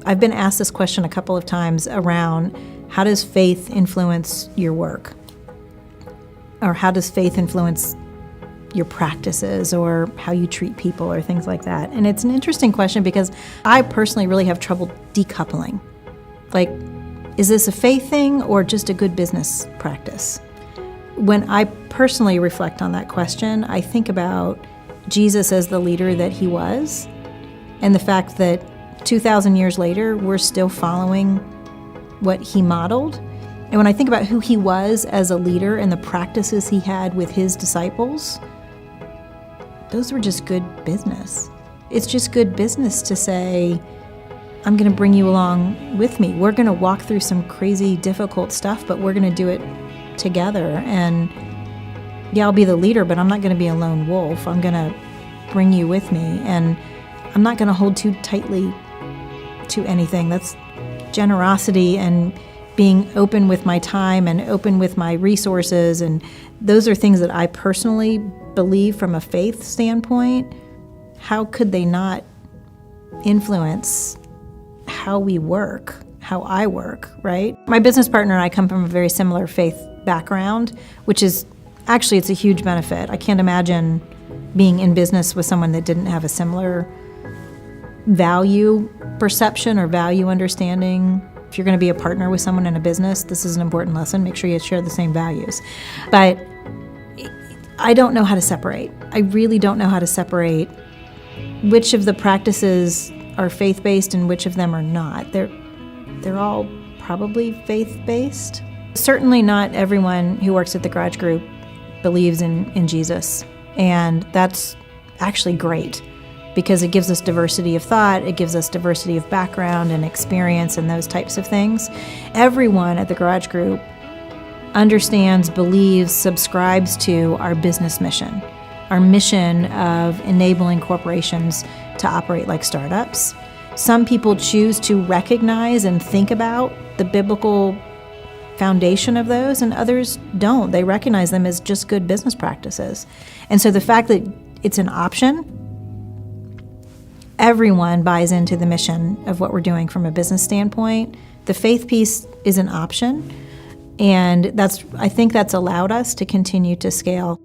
I've been asked this question a couple of times around how does faith influence your work? Or how does faith influence your practices or how you treat people or things like that? And it's an interesting question because I personally really have trouble decoupling. Like, is this a faith thing or just a good business practice? When I personally reflect on that question, I think about Jesus as the leader that he was, and the fact that 2,000 years later, we're still following what he modeled. And when I think about who he was as a leader and the practices he had with his disciples, those were just good business. It's just good business to say, I'm going to bring you along with me. We're going to walk through some crazy, difficult stuff, but we're going to do it together. And yeah, I'll be the leader, but I'm not going to be a lone wolf. I'm going to bring you with me, and I'm not going to hold too tightly to anything. That's generosity and being open with my time and open with my resources. And those are things that I personally believe from a faith standpoint. How could they not influence how we work, how I work, right? My business partner and I come from a very similar faith background, which is actually, it's a huge benefit. I can't imagine being in business with someone that didn't have a similar value perception or value understanding. If you're going to be a partner with someone in a business, this is an important lesson. Make sure you share the same values. But I don't know how to separate. I really don't know how to separate which of the practices are faith-based and which of them are not. They're all probably faith-based. Certainly not everyone who works at the Garage Group believes in Jesus. And that's actually great because it gives us diversity of thought, it gives us diversity of background and experience and those types of things. Everyone at the Garage Group understands, believes, subscribes to our business mission, our mission of enabling corporations to operate like startups. Some people choose to recognize and think about the biblical foundation of those, and others don't. They recognize them as just good business practices. And so the fact that it's an option, everyone buys into the mission of what we're doing from a business standpoint. The faith piece is an option, and I think that's allowed us to continue to scale.